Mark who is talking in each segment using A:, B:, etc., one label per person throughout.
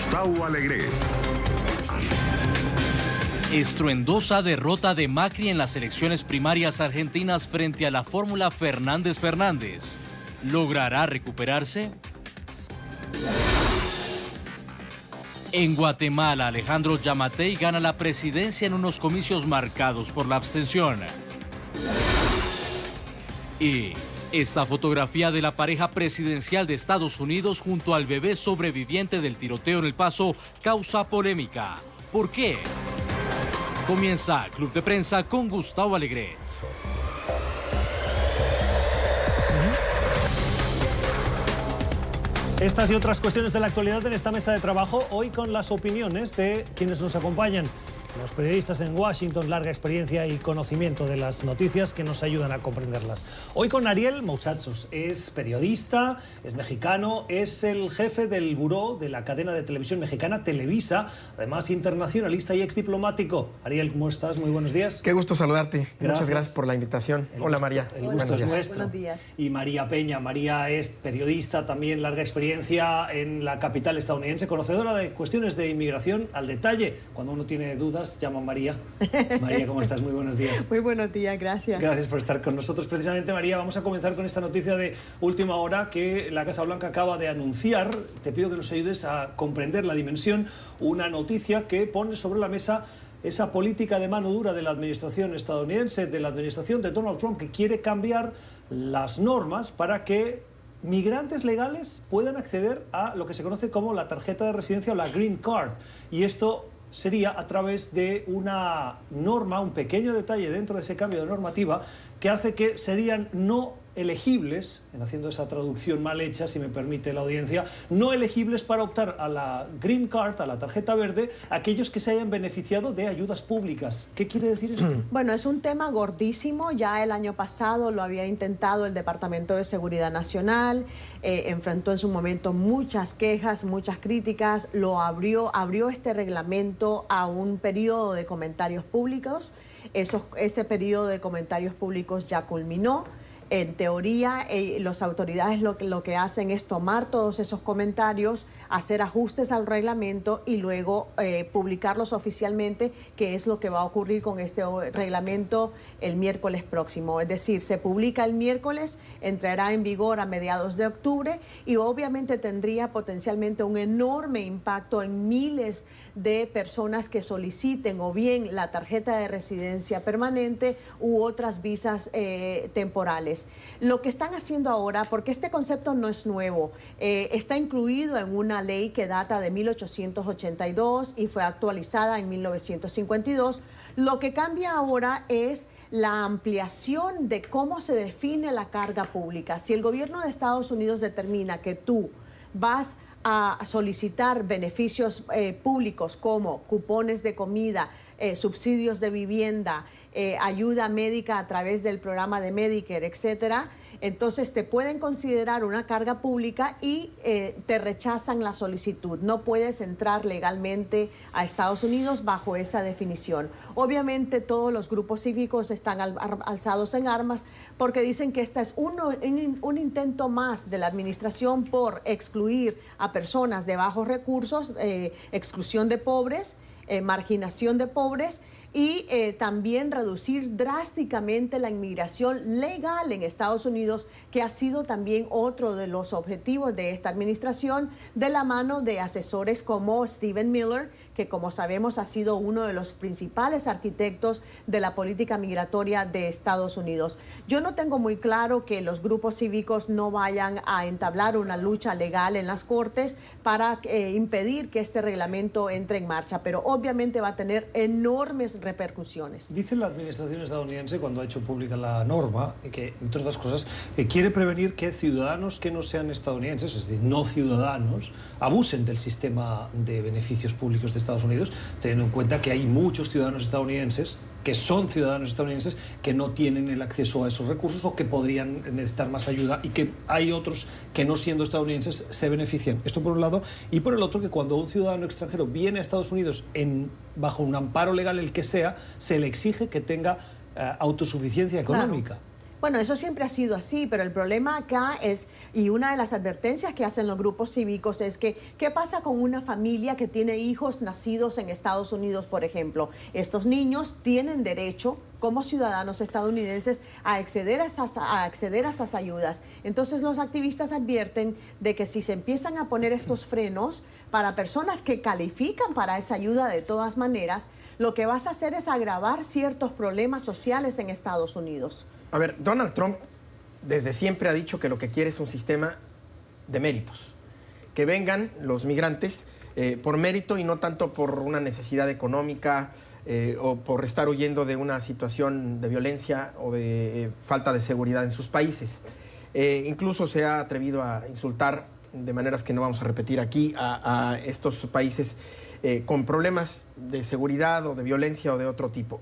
A: Gustavo Alegret.
B: Estruendosa derrota de Macri en las elecciones primarias argentinas frente a la fórmula Fernández Fernández. ¿Logrará recuperarse? En Guatemala, Alejandro Yamatei gana la presidencia en unos comicios marcados por la abstención. Y esta fotografía de la pareja presidencial de Estados Unidos junto al bebé sobreviviente del tiroteo en El Paso causa polémica. ¿Por qué? Comienza Club de Prensa con Gustavo Alegret.
C: Estas y otras cuestiones de la actualidad en esta mesa de trabajo, hoy con las opiniones de quienes nos acompañan. Los periodistas en Washington, larga experiencia y conocimiento de las noticias que nos ayudan a comprenderlas. Hoy con Ariel Mousatsos, es periodista, es mexicano, es el jefe del buró de la cadena de televisión mexicana Televisa, además internacionalista y exdiplomático. Ariel, ¿cómo estás? Muy buenos días.
D: Qué gusto saludarte.
C: Gracias.
D: Muchas gracias por la invitación. Hola María.
C: El gusto es nuestro.
E: Buenos días.
C: Y María Peña. María es periodista, también larga experiencia en la capital estadounidense, conocedora de cuestiones de inmigración al detalle. Cuando uno tiene dudas, llama a María. María, ¿cómo estás? Muy buenos días.
E: Muy buenos días, gracias.
C: Gracias por estar con nosotros. Precisamente, María, vamos a comenzar con esta noticia de última hora que la Casa Blanca acaba de anunciar. Te pido que nos ayudes a comprender la dimensión. Una noticia que pone sobre la mesa esa política de mano dura de la administración estadounidense, de la administración de Donald Trump, que quiere cambiar las normas para que migrantes legales puedan acceder a lo que se conoce como la tarjeta de residencia o la Green Card. Y esto sería a través de una norma, un pequeño detalle dentro de ese cambio de normativa que hace que serían no elegibles, en haciendo esa traducción mal hecha, si me permite la audiencia, no elegibles para optar a la Green Card, a la tarjeta verde, aquellos que se hayan beneficiado de ayudas públicas. ¿Qué quiere decir esto?
E: Bueno, es un tema gordísimo. Ya el año pasado lo había intentado el Departamento de Seguridad Nacional, enfrentó en su momento muchas quejas, muchas críticas, abrió este reglamento a un periodo de comentarios públicos. Ese periodo de comentarios públicos ya culminó. En teoría, las autoridades lo que hacen es tomar todos esos comentarios, hacer ajustes al reglamento y luego publicarlos oficialmente, que es lo que va a ocurrir con este reglamento el miércoles próximo. Es decir, se publica el miércoles, entrará en vigor a mediados de octubre y obviamente tendría potencialmente un enorme impacto en miles de personas que soliciten o bien la tarjeta de residencia permanente u otras visas temporales. Lo que están haciendo ahora, porque este concepto no es nuevo, está incluido en una ley que data de 1882 y fue actualizada en 1952. Lo que cambia ahora es la ampliación de cómo se define la carga pública. Si el gobierno de Estados Unidos determina que tú vas a solicitar beneficios públicos como cupones de comida, subsidios de vivienda, ayuda médica a través del programa de Medicare, etcétera, entonces te pueden considerar una carga pública y te rechazan la solicitud. No puedes entrar legalmente a Estados Unidos bajo esa definición. Obviamente todos los grupos cívicos están alzados en armas porque dicen que este es un intento más de la administración por excluir a personas de bajos recursos, exclusión de pobres, marginación de pobres y también reducir drásticamente la inmigración legal en Estados Unidos, que ha sido también otro de los objetivos de esta administración, de la mano de asesores como Stephen Miller, que como sabemos ha sido uno de los principales arquitectos de la política migratoria de Estados Unidos. Yo no tengo muy claro que los grupos cívicos no vayan a entablar una lucha legal en las cortes para impedir que este reglamento entre en marcha, pero obviamente va a tener enormes repercusiones.
C: Dice la administración estadounidense, cuando ha hecho pública la norma, que, entre otras cosas, quiere prevenir que ciudadanos que no sean estadounidenses, es decir, no ciudadanos, abusen del sistema de beneficios públicos de Estados Unidos, teniendo en cuenta que hay muchos ciudadanos estadounidenses que son ciudadanos estadounidenses que no tienen el acceso a esos recursos o que podrían necesitar más ayuda, y que hay otros que, no siendo estadounidenses, se benefician. Esto por un lado. Y por el otro, que cuando un ciudadano extranjero viene a Estados Unidos bajo un amparo legal, el que sea, se le exige que tenga autosuficiencia económica.
E: Claro. Bueno, eso siempre ha sido así, pero el problema acá es, y una de las advertencias que hacen los grupos cívicos es que, ¿qué pasa con una familia que tiene hijos nacidos en Estados Unidos, por ejemplo? Estos niños tienen derecho, como ciudadanos estadounidenses, a acceder a esas ayudas. Entonces los activistas advierten de que si se empiezan a poner estos frenos para personas que califican para esa ayuda de todas maneras, lo que vas a hacer es agravar ciertos problemas sociales en Estados Unidos.
D: A ver, Donald Trump desde siempre ha dicho que lo que quiere es un sistema de méritos. Que vengan los migrantes por mérito y no tanto por una necesidad económica o por estar huyendo de una situación de violencia o de falta de seguridad en sus países. Incluso se ha atrevido a insultar de maneras que no vamos a repetir aquí a estos países con problemas de seguridad o de violencia o de otro tipo.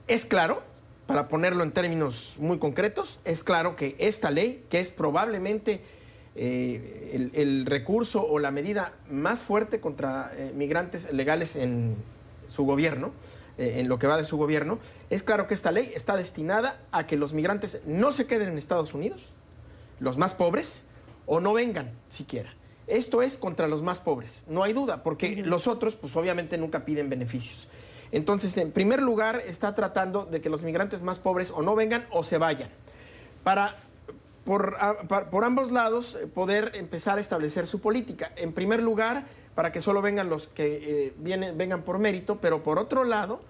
D: Es claro, para ponerlo en términos muy concretos, es claro que esta ley, que es probablemente el recurso o la medida más fuerte contra migrantes legales en su gobierno, en lo que va de su gobierno, es claro que esta ley está destinada a que los migrantes no se queden en Estados Unidos, los más pobres, o no vengan siquiera. Esto es contra los más pobres, no hay duda, porque los otros, pues obviamente nunca piden beneficios. Entonces, en primer lugar, está tratando de que los migrantes más pobres o no vengan o se vayan. Por ambos lados, poder empezar a establecer su política. En primer lugar, para que solo vengan los que vengan por mérito, pero por otro lado,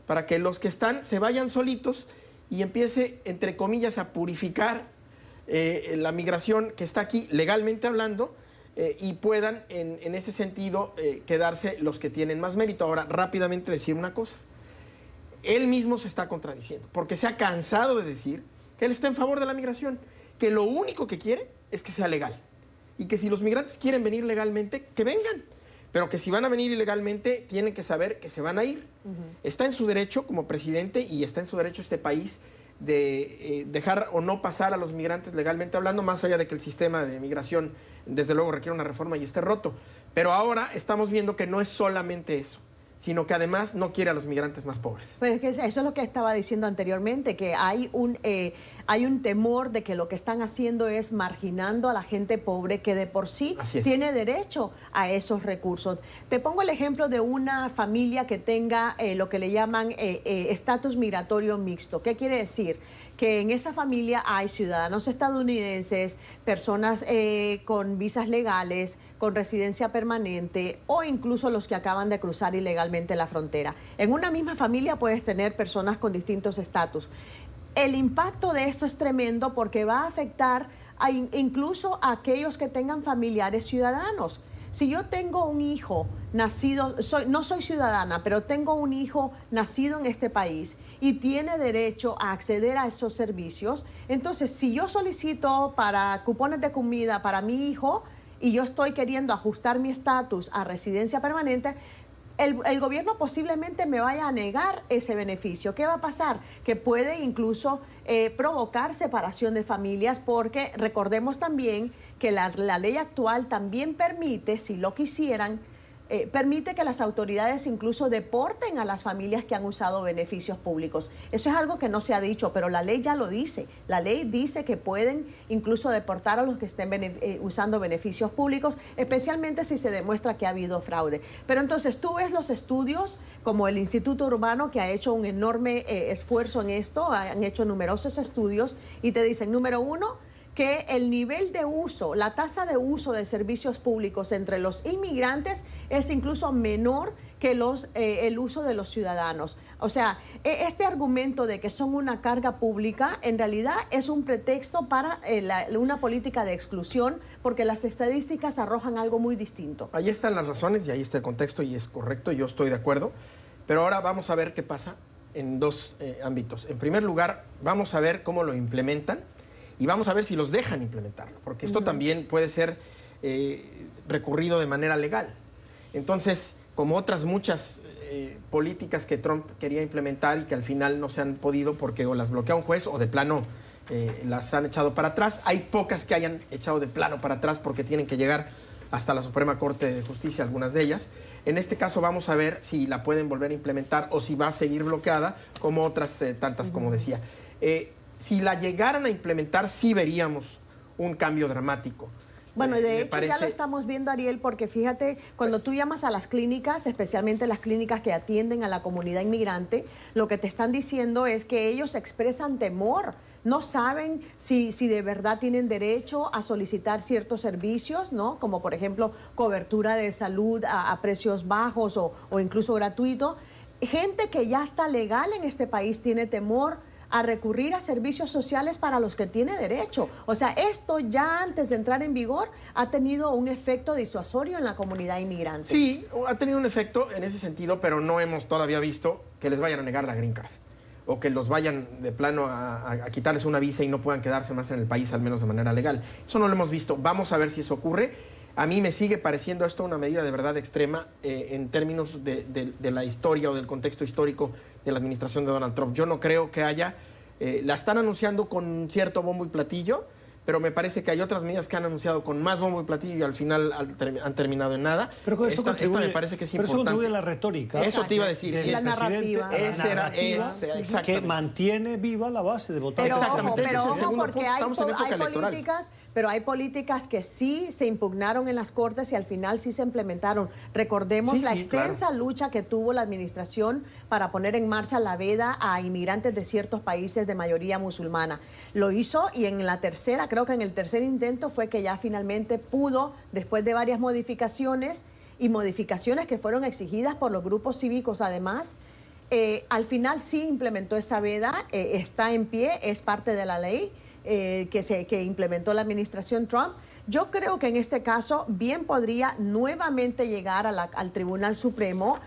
D: para que los que están se vayan solitos y empiece, entre comillas, a purificar la migración que está aquí, legalmente hablando, y puedan, en ese sentido, quedarse los que tienen más mérito. Ahora, rápidamente decir una cosa. Él mismo se está contradiciendo, porque se ha cansado de decir que él está en favor de la migración, que lo único que quiere es que sea legal, y que si los migrantes quieren venir legalmente, que vengan, pero que si van a venir ilegalmente, tienen que saber que se van a ir. Está en su derecho como presidente, y está en su derecho este país, de dejar o no pasar a los migrantes legalmente hablando, más allá de que el sistema de migración desde luego requiere una reforma y esté roto. Pero ahora estamos viendo que no es solamente eso, sino que además no quiere a los migrantes más pobres.
E: Pero es que eso es lo que estaba diciendo anteriormente, que hay un temor de que lo que están haciendo es marginando a la gente pobre que de por sí tiene derecho a esos recursos. Te pongo el ejemplo de una familia que tenga lo que le llaman estatus migratorio mixto. ¿Qué quiere decir? Que en esa familia hay ciudadanos estadounidenses, personas con visas legales, con residencia permanente o incluso los que acaban de cruzar ilegalmente la frontera. En una misma familia puedes tener personas con distintos estatus. El impacto de esto es tremendo porque va a afectar incluso a aquellos que tengan familiares ciudadanos. Si yo tengo un hijo nacido, no soy ciudadana, pero tengo un hijo nacido en este país y tiene derecho a acceder a esos servicios, entonces si yo solicito para cupones de comida para mi hijo y yo estoy queriendo ajustar mi estatus a residencia permanente, el gobierno posiblemente me vaya a negar ese beneficio. ¿Qué va a pasar? Que puede incluso provocar separación de familias, porque recordemos también que la ley actual también permite, si lo quisieran, permite que las autoridades incluso deporten a las familias que han usado beneficios públicos. Eso es algo que no se ha dicho, pero la ley ya lo dice. La ley dice que pueden incluso deportar a los que estén usando beneficios públicos, especialmente si se demuestra que ha habido fraude. Pero entonces tú ves los estudios como el Instituto Urbano, que ha hecho un enorme esfuerzo en esto, han hecho numerosos estudios y te dicen, número uno, que el nivel de uso, la tasa de uso de servicios públicos entre los inmigrantes es incluso menor que el uso de los ciudadanos. O sea, este argumento de que son una carga pública en realidad es un pretexto para una política de exclusión, porque las estadísticas arrojan algo muy distinto.
D: Ahí están las razones y ahí está el contexto y es correcto, yo estoy de acuerdo. Pero ahora vamos a ver qué pasa en dos ámbitos. En primer lugar, vamos a ver cómo lo implementan. Y vamos a ver si los dejan implementarlo, porque esto también puede ser recurrido de manera legal. Entonces, como otras muchas políticas que Trump quería implementar y que al final no se han podido porque o las bloquea un juez o de plano las han echado para atrás, hay pocas que hayan echado de plano para atrás porque tienen que llegar hasta la Suprema Corte de Justicia, algunas de ellas. En este caso vamos a ver si la pueden volver a implementar o si va a seguir bloqueada, como otras tantas, como decía. Si la llegaran a implementar, sí veríamos un cambio dramático.
E: Bueno, de hecho
D: parece...
E: ya lo estamos viendo, Ariel, porque fíjate, cuando tú llamas a las clínicas, especialmente las clínicas que atienden a la comunidad inmigrante, lo que te están diciendo es que ellos expresan temor. No saben si de verdad tienen derecho a solicitar ciertos servicios, ¿no? Como por ejemplo cobertura de salud a precios bajos o incluso gratuito. Gente que ya está legal en este país tiene temor a recurrir a servicios sociales para los que tiene derecho. O sea, esto ya antes de entrar en vigor ha tenido un efecto disuasorio en la comunidad inmigrante.
D: Sí, ha tenido un efecto en ese sentido, pero no hemos todavía visto que les vayan a negar la green card o que los vayan de plano a quitarles una visa y no puedan quedarse más en el país, al menos de manera legal. Eso no lo hemos visto. Vamos a ver si eso ocurre. A mí me sigue pareciendo esto una medida de verdad extrema en términos de la historia o del contexto histórico de la administración de Donald Trump. Yo no creo que haya... la están anunciando con cierto bombo y platillo, pero me parece que hay otras medidas que han anunciado con más bombo y platillo y al final han terminado en nada.
C: Pero con esta me
D: parece que es
C: importante. Pero eso contribuye a la retórica.
D: Eso te iba a decir.
E: La narrativa.
C: Que mantiene viva la base de votantes.
E: Pero ojo, porque hay
D: políticas,
E: políticas que sí se impugnaron en las Cortes y al final sí se implementaron. Recordemos la extensa lucha que tuvo la administración para poner en marcha la veda a inmigrantes de ciertos países de mayoría musulmana. Lo hizo y en la tercera, creo que en el tercer intento fue que ya finalmente pudo, después de varias modificaciones y modificaciones que fueron exigidas por los grupos cívicos además, al final sí implementó esa veda, está en pie, es parte de la ley que implementó la administración Trump. Yo creo que en este caso bien podría nuevamente llegar al Tribunal Supremo.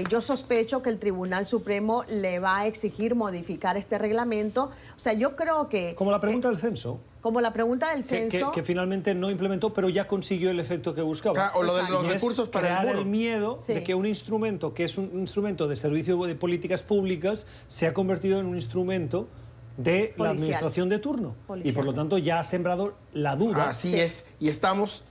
E: Yo sospecho que el Tribunal Supremo le va a exigir modificar este reglamento. O sea, yo creo que...
C: Como la pregunta del censo.
E: Como la pregunta del censo.
C: Que finalmente no implementó, pero ya consiguió el efecto que buscaba.
D: Claro, o lo de los recursos para
C: crear el miedo de que un instrumento que es un instrumento de servicio de políticas públicas se ha convertido en un instrumento de la administración de turno. Y por lo tanto ya ha sembrado la duda.
D: Así es. Y estamos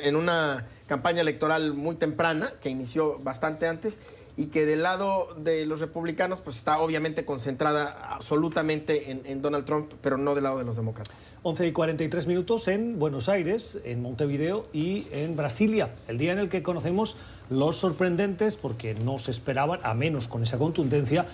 D: en una campaña electoral muy temprana, que inició bastante antes, y que del lado de los republicanos pues está obviamente concentrada absolutamente en Donald Trump, pero no del lado de los demócratas.
C: 11:43 en Buenos Aires, en Montevideo y en Brasilia. El día en el que conocemos los sorprendentes, porque no se esperaban, a menos con esa contundencia,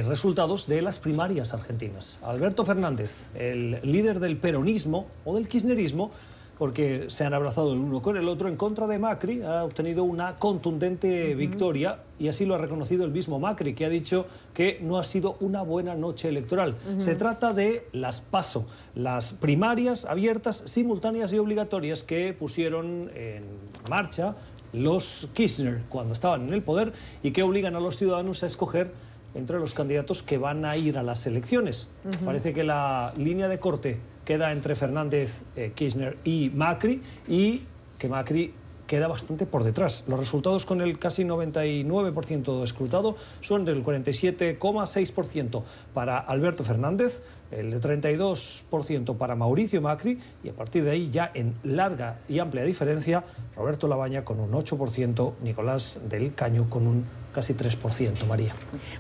C: resultados de las primarias argentinas. Alberto Fernández, el líder del peronismo o del kirchnerismo, porque se han abrazado el uno con el otro en contra de Macri, ha obtenido una contundente victoria y así lo ha reconocido el mismo Macri, que ha dicho que no ha sido una buena noche electoral. Se trata de las PASO, las primarias abiertas, simultáneas y obligatorias que pusieron en marcha los Kirchner cuando estaban en el poder y que obligan a los ciudadanos a escoger entre los candidatos que van a ir a las elecciones. Parece que la línea de corte queda entre Fernández, Kirchner y Macri, y que Macri queda bastante por detrás. Los resultados con el casi 99% escrutado son del 47,6% para Alberto Fernández, el de 32% para Mauricio Macri, y a partir de ahí ya en larga y amplia diferencia, Roberto Labaña con un 8%, Nicolás del Caño con un casi 3%, María.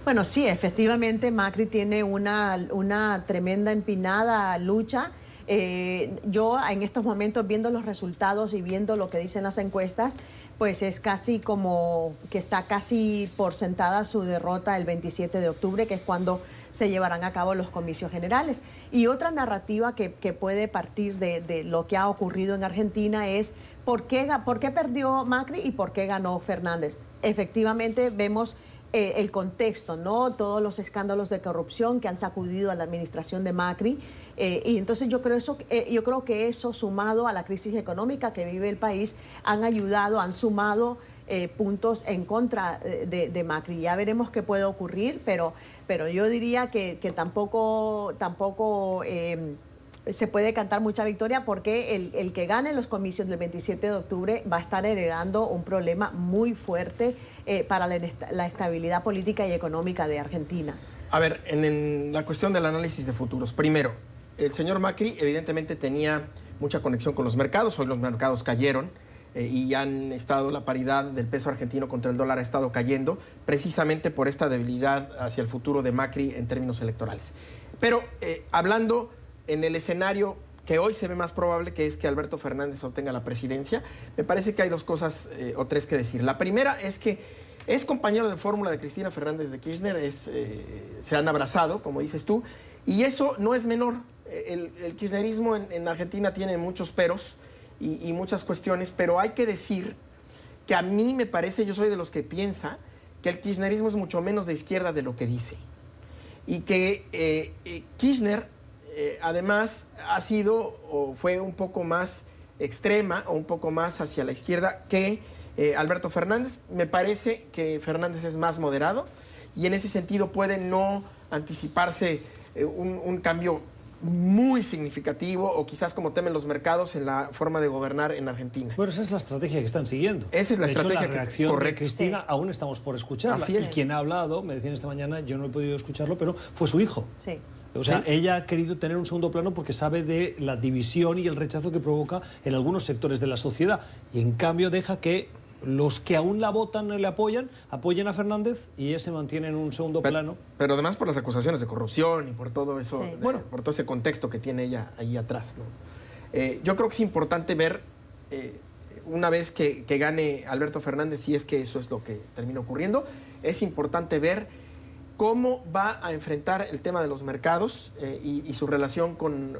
E: Bueno, sí, efectivamente Macri tiene una tremenda empinada lucha. Yo en estos momentos viendo los resultados y viendo lo que dicen las encuestas, pues es casi como que está casi por sentada su derrota el 27 de octubre, que es cuando se llevarán a cabo los comicios generales. Y otra narrativa que puede partir de lo que ha ocurrido en Argentina es ¿por qué perdió Macri y por qué ganó Fernández? Efectivamente vemos el contexto, ¿no? Todos los escándalos de corrupción que han sacudido a la administración de Macri. Y entonces yo creo que eso sumado a la crisis económica que vive el país han sumado puntos en contra de Macri. Ya veremos qué puede ocurrir, pero yo diría que tampoco se puede cantar mucha victoria, porque el que gane los comicios del 27 de octubre va a estar heredando un problema muy fuerte para la estabilidad política y económica de Argentina.
D: A ver, en la cuestión del análisis de futuros, primero, el señor Macri evidentemente tenía mucha conexión con los mercados. Hoy los mercados cayeron y la paridad del peso argentino contra el dólar ha estado cayendo precisamente por esta debilidad hacia el futuro de Macri en términos electorales. Pero hablando en el escenario que hoy se ve más probable, que es que Alberto Fernández obtenga la presidencia, me parece que hay dos cosas o tres que decir. La primera es que es compañero de fórmula de Cristina Fernández de Kirchner, se han abrazado, como dices tú, y eso no es menor. El kirchnerismo en Argentina tiene muchos peros y muchas cuestiones, pero hay que decir que a mí me parece, yo soy de los que piensa que el kirchnerismo es mucho menos de izquierda de lo que dice. Y que Kirchner, además, ha sido o fue un poco más extrema o un poco más hacia la izquierda que Alberto Fernández. Me parece que Fernández es más moderado y en ese sentido puede no anticiparse un cambio muy significativo o quizás como temen los mercados en la forma de gobernar en Argentina.
C: Bueno, esa es la estrategia que están siguiendo.
D: Esa es la estrategia.
C: La reacción de Cristina,
E: sí,
C: aún estamos por escucharla.
D: Así es.
C: Y quien ha hablado, me decían esta mañana, yo no he podido escucharlo, pero fue su hijo.
E: Sí.
C: O sea,
D: Sí.
C: ella ha querido tener un segundo plano porque sabe de la división y el rechazo que provoca en algunos sectores de la sociedad. Y en cambio deja que los que aún la votan y le apoyen a Fernández y ella se mantiene en un segundo plano.
D: Pero además por las acusaciones de corrupción y por todo eso,
E: Sí.
C: Bueno,
D: por todo ese contexto que tiene ella ahí atrás, ¿no? Yo creo que es importante ver, una vez que gane Alberto Fernández, si es que eso es lo que termina ocurriendo, es importante ver cómo va a enfrentar el tema de los mercados y su relación con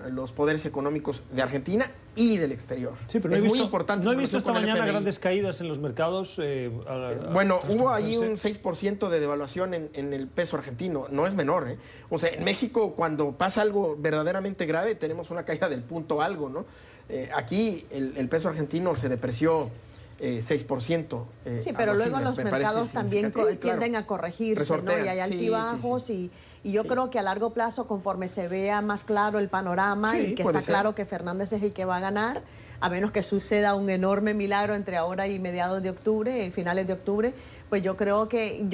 D: los poderes económicos de Argentina y del exterior.
C: sí, pero
D: es
C: no he
D: muy
C: visto,
D: importante.
C: no he
D: su
C: visto esta
D: relación con el
C: mañana
D: FMI.
C: grandes caídas en los mercados.
D: Bueno, hubo ahí
C: transconocerse.
D: un 6% de devaluación en el peso argentino. No es menor, ¿eh? O sea, en México, cuando pasa algo verdaderamente grave, tenemos una caída del punto algo, ¿no? Aquí el peso argentino se depreció 6%.
E: Sí, pero
D: algo así,
E: luego los
D: me parece
E: mercados también
D: significativo, claro.
E: tienden a corregirse, ¿no?
D: Resortean.
E: Y hay
D: Sí,
E: altibajos
D: sí, sí.
E: y yo
D: Sí.
E: creo que a largo plazo, conforme se vea más claro el panorama
D: Sí,
E: y que
D: puede
E: está
D: ser.
E: claro que Fernández es el que va a ganar, a menos que suceda un enorme milagro entre ahora y mediados de octubre, finales de octubre, pues yo creo que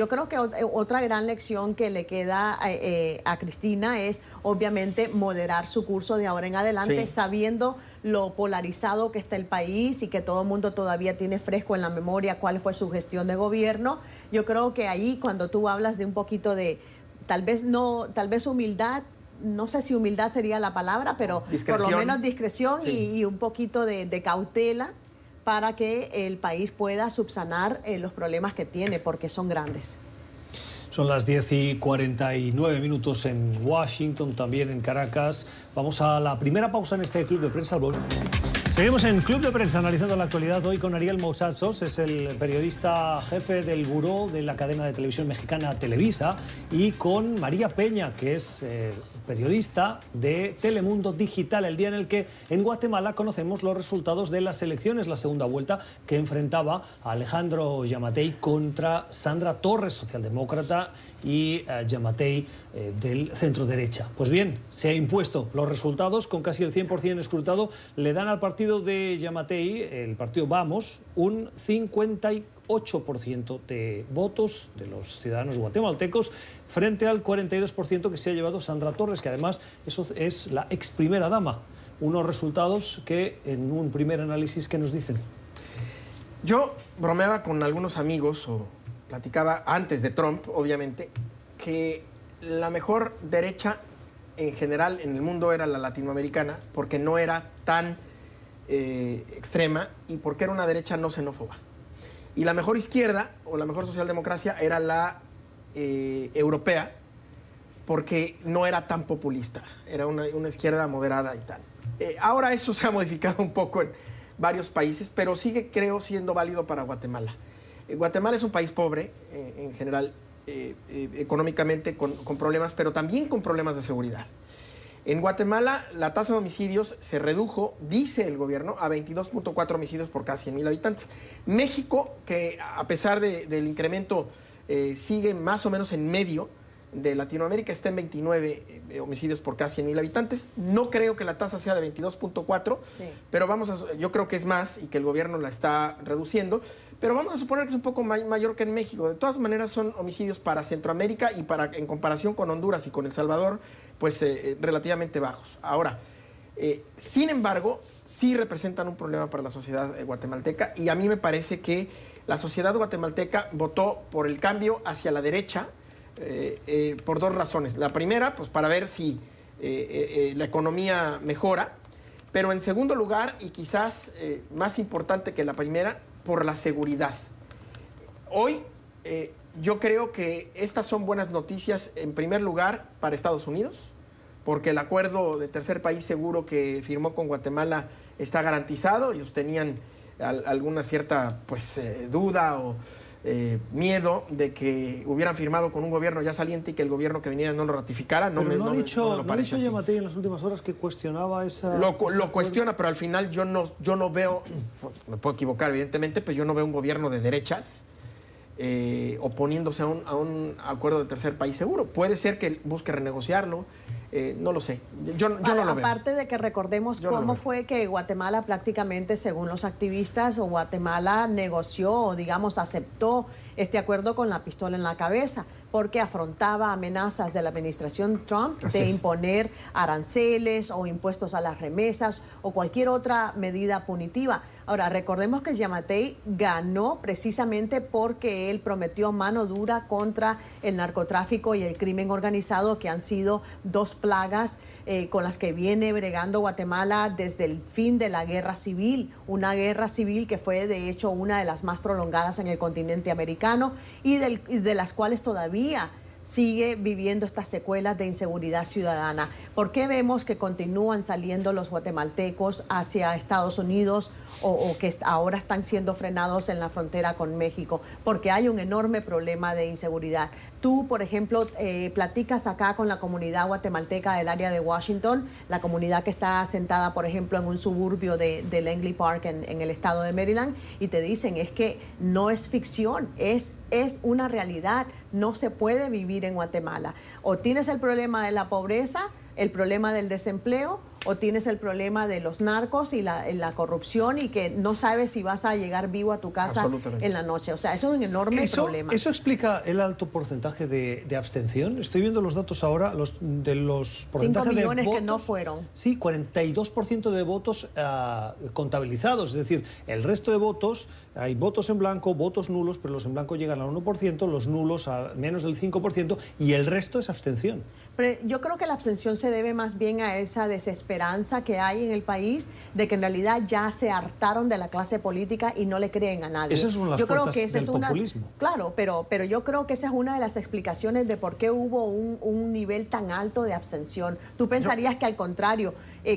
E: otra gran lección que le queda a Cristina es obviamente moderar su curso de ahora en adelante,
D: Sí.
E: sabiendo lo polarizado que está el país y que todo el mundo todavía tiene fresco en la memoria cuál fue su gestión de gobierno. Yo creo que ahí cuando tú hablas de un poquito de tal vez humildad, no sé si humildad sería la palabra, pero por lo menos discreción
D: Sí.
E: y un poquito de cautela para que el país pueda subsanar los problemas que tiene, porque son grandes.
C: Son las 10:49 en Washington, también en Caracas. Vamos a la primera pausa en este Club de Prensa al volver. Seguimos en Club de Prensa analizando la actualidad hoy con Ariel Moussasos, es el periodista jefe del buró de la cadena de televisión mexicana Televisa, y con María Peña, que es periodista de Telemundo Digital, el día en el que en Guatemala conocemos los resultados de las elecciones, la segunda vuelta que enfrentaba a Alejandro Yamatei contra Sandra Torres, socialdemócrata, y Yamatei del centro derecha. Pues bien, se ha impuesto los resultados con casi el 100% escrutado, le dan al partido de Yamatei, el partido Vamos, un 58% de votos de los ciudadanos guatemaltecos frente al 42% que se ha llevado Sandra Torres, que además eso es la ex primera dama. Unos resultados que en un primer análisis, ¿qué nos dicen?
D: Yo bromeaba con algunos amigos o platicaba antes de Trump, obviamente, que la mejor derecha en general en el mundo era la latinoamericana porque no era tan extrema y porque era una derecha no xenófoba. Y la mejor izquierda o la mejor socialdemocracia era la europea porque no era tan populista, era una izquierda moderada y tal. Ahora eso se ha modificado un poco en varios países, pero sigue, creo, siendo válido para Guatemala. Guatemala es un país pobre en general, económicamente con problemas, pero también con problemas de seguridad. En Guatemala la tasa de homicidios se redujo, dice el gobierno, a 22.4 homicidios por cada 100,000 habitantes. México, que a pesar del incremento sigue más o menos en medio de Latinoamérica, está en 29 homicidios por cada 100,000 habitantes. No creo que la tasa sea de 22.4,
E: Sí.
D: pero yo creo que es más y que el gobierno la está reduciendo. Pero vamos a suponer que es un poco mayor que en México. De todas maneras son homicidios para Centroamérica y en comparación con Honduras y con El Salvador, pues relativamente bajos. Ahora, sin embargo, sí representan un problema para la sociedad guatemalteca y a mí me parece que la sociedad guatemalteca votó por el cambio hacia la derecha por dos razones. La primera, pues para ver si la economía mejora, pero en segundo lugar, y quizás más importante que la primera, por la seguridad. Hoy yo creo que estas son buenas noticias, en primer lugar, para Estados Unidos, porque el acuerdo de tercer país seguro que firmó con Guatemala está garantizado. Ellos tenían alguna cierta duda o miedo de que hubieran firmado con un gobierno ya saliente y que el gobierno que viniera no lo ratificara.
C: No ha dicho
D: así.
C: Giammattei en las últimas horas que cuestionaba esa...
D: Lo cuestiona, pero al final yo no veo, me puedo equivocar evidentemente, pero yo no veo un gobierno de derechas oponiéndose a un acuerdo de tercer país seguro. Puede ser que busque renegociarlo, no lo sé. Yo no lo veo.
E: Aparte de que recordemos cómo fue que Guatemala prácticamente, según los activistas, Guatemala negoció o digamos aceptó este acuerdo con la pistola en la cabeza, porque afrontaba amenazas de la administración Trump de imponer aranceles o impuestos a las remesas o cualquier otra medida punitiva. Ahora, recordemos que Giammattei ganó precisamente porque él prometió mano dura contra el narcotráfico y el crimen organizado, que han sido dos plagas con las que viene bregando Guatemala desde el fin de la guerra civil, una guerra civil que fue de hecho una de las más prolongadas en el continente americano y de las cuales todavía sigue viviendo estas secuelas de inseguridad ciudadana. ¿Por qué vemos que continúan saliendo los guatemaltecos hacia Estados Unidos o que ahora están siendo frenados en la frontera con México? Porque hay un enorme problema de inseguridad. Tú, por ejemplo, platicas acá con la comunidad guatemalteca del área de Washington, la comunidad que está asentada, por ejemplo, en un suburbio de Langley Park en el estado de Maryland, y te dicen es que no es ficción, es una realidad. No se puede vivir en Guatemala. O tienes el problema de la pobreza, el problema del desempleo, o tienes el problema de los narcos y la corrupción, y que no sabes si vas a llegar vivo a tu casa en la noche. O sea, eso es un enorme problema.
C: ¿Eso explica el alto porcentaje de abstención? Estoy viendo los datos ahora, de los porcentajes
E: 5 millones
C: de votos,
E: que no fueron.
C: Sí, 42% de votos contabilizados. Es decir, el resto de votos, hay votos en blanco, votos nulos, pero los en blanco llegan al 1%, los nulos a menos del 5%, y el resto es abstención.
E: Pero yo creo que la abstención se debe más bien a esa desesperanza que hay en el país de que en realidad ya se hartaron de la clase política y no le creen a nadie.
C: Esas son las puertas del populismo.
E: Claro, pero yo creo que esa es una de las explicaciones de por qué hubo un nivel tan alto de abstención. Tú pensarías que al contrario,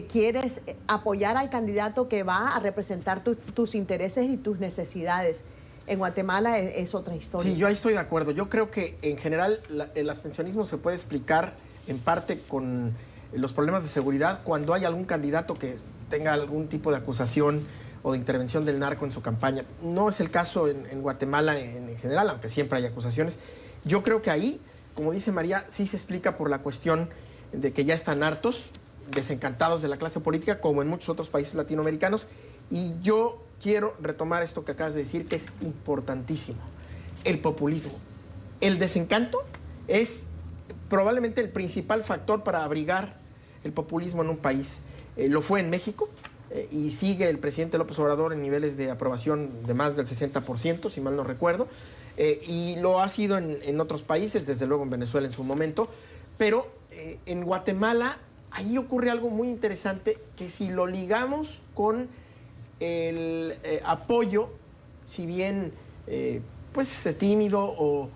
E: quieres apoyar al candidato que va a representar tus intereses y tus necesidades. En Guatemala es otra historia.
D: Sí, yo ahí estoy de acuerdo. Yo creo que en general el abstencionismo se puede explicar en parte con los problemas de seguridad cuando hay algún candidato que tenga algún tipo de acusación o de intervención del narco en su campaña. No es el caso en Guatemala en general, aunque siempre hay acusaciones. Yo creo que ahí, como dice María, sí se explica por la cuestión de que ya están hartos, desencantados de la clase política, como en muchos otros países latinoamericanos. Y yo quiero retomar esto que acabas de decir, que es importantísimo: el populismo. El desencanto es probablemente el principal factor para abrigar el populismo en un país. Lo fue en México y sigue el presidente López Obrador en niveles de aprobación de más del 60%, si mal no recuerdo, y lo ha sido en otros países, desde luego en Venezuela en su momento, pero en Guatemala ahí ocurre algo muy interesante, que si lo ligamos con el apoyo, si bien tímido o